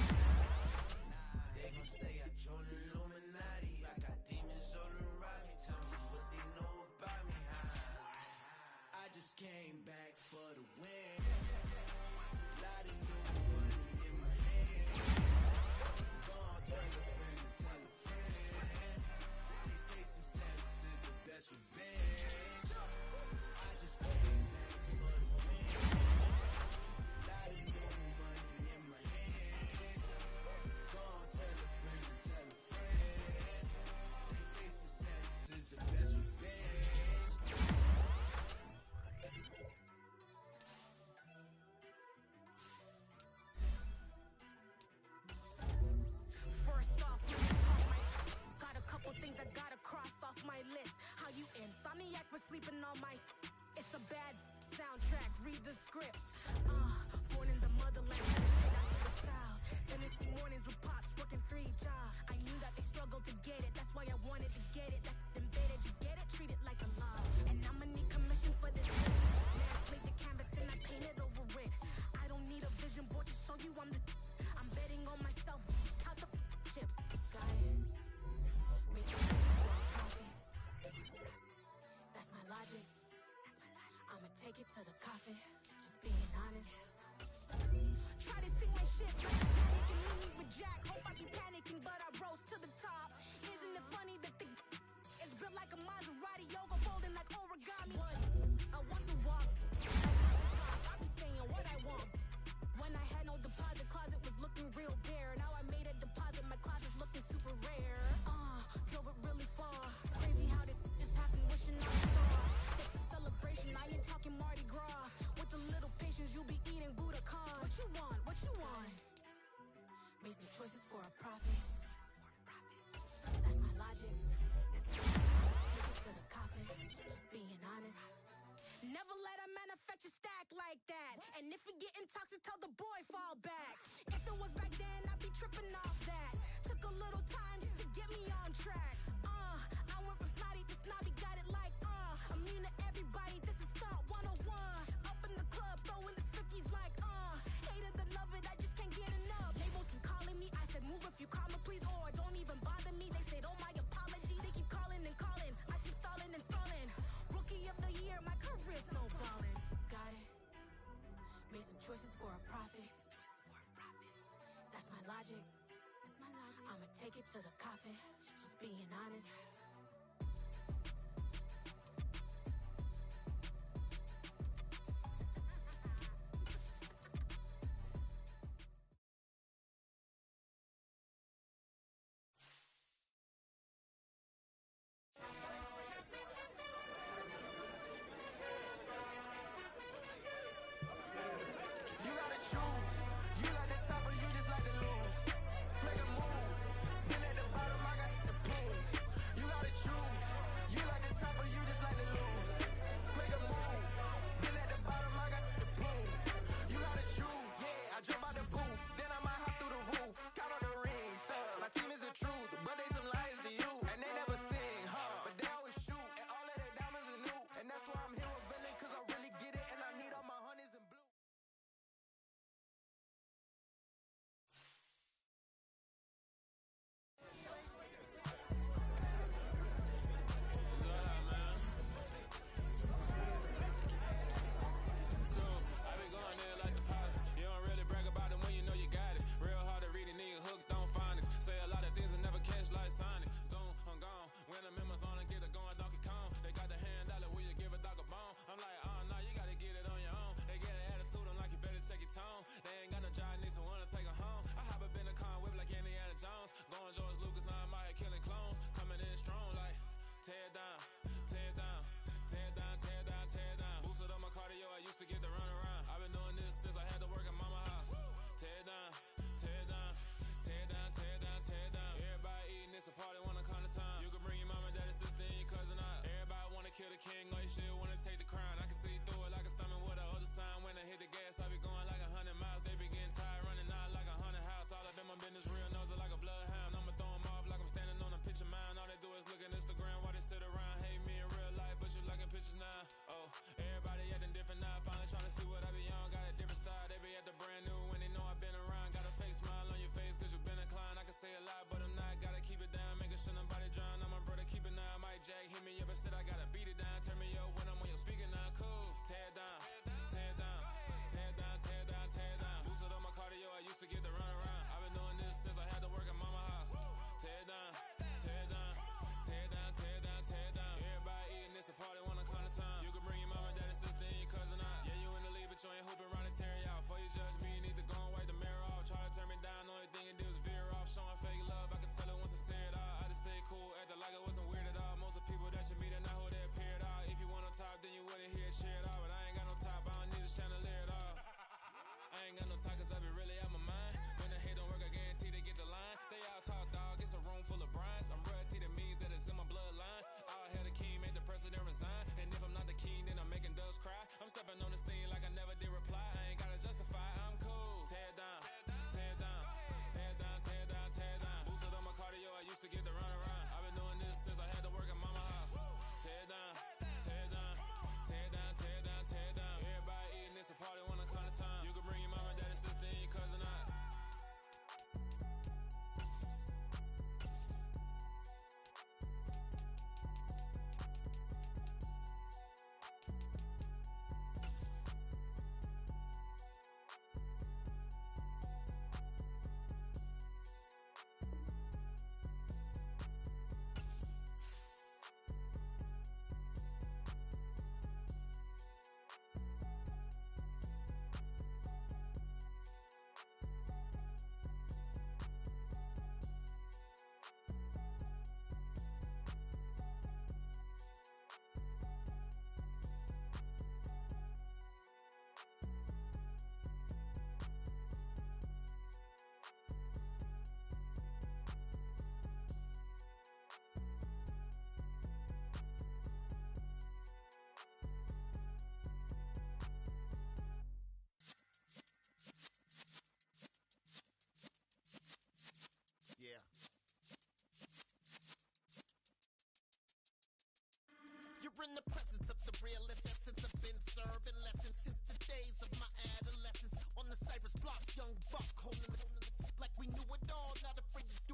Speaker 2: They gon' say I joined the Illuminati. I got demons all around me. Tell me what they know about me. I just came back for the win. Lot of new money in my hand. Gonna tell a friend to tell a friend. They say success is the best revenge. I just came back for the win. Lot of new money in my hand. Gonna tell a friend to tell a friend. They say success is the best revenge.
Speaker 8: First off, let me talk got a couple things I gotta cross off my list. How you insomniac for sleeping on my. It's a bad soundtrack. Read the script. Born in the motherland, straight out to the south. Tennessee mornings with pops, working 3 jobs. I knew that they struggled to get it. That's why I wanted to get it. That embedded, you get it? Treat it like a law. And I'ma need commission for this. Now slate the canvas and I painted over it. I don't need a vision board to show you I'm the. I'm betting on myself. Count the chips. Got it. Make some choices for our profits. That's my logic. I'ma take it to the coffin. Just being honest. Try to sing my shit like Titanic and leave me with Jack. Hope I be panicking, but I rose to the top. Isn't it funny that the is built like a Maserati, yoga folding like origami? What? I want the walk. I be saying what I want. When I had no deposit, closet was looking real bare. Now I made a deposit, my closet's looking super rare. Drove it really far. Crazy how did this happen, wishing on a star. It's a celebration, I ain't talking Mardi Gras. With a little patience, you'll be eating Budokan. What you want? What you want? Made some choices for a profit. That's my logic. Take it to the coffin. Just being honest. Never let a manufacture stack like that. And if we getting toxic, tell the boy fall back. If it was back then, I'd be tripping off that. Took a little time just to get me on track. I went from snotty to snobby, got it like immune to everybody, this is stunt 101. Up in the club, throwing this 50s like hate it or love it, I just can't get enough. Labels keep calling me, I said move if you call take it to the coffin, just being honest.
Speaker 1: You gotta choose. You like the top or you just like to lose. Make a move. Been at the bottom, I got the proof. You gotta choose. You like the top or you just like to lose. Make a move. Been at the bottom, I got the proof. You gotta choose. Yeah, I jump out the booth, then I might hop through the roof. Count on the rings, stuff. My team is the truth, but they some liars to you, and they never sing, huh? But they always shoot, and all of their diamonds are new, and that's why I'm here with Villain, 'cause I really get it, and I need all my honeys in blue.
Speaker 9: You're in the presence of the realest essence. I've been serving lessons since the days of my adolescence. On the Cypress blocks, young buck holding the like we knew it all. Not afraid to do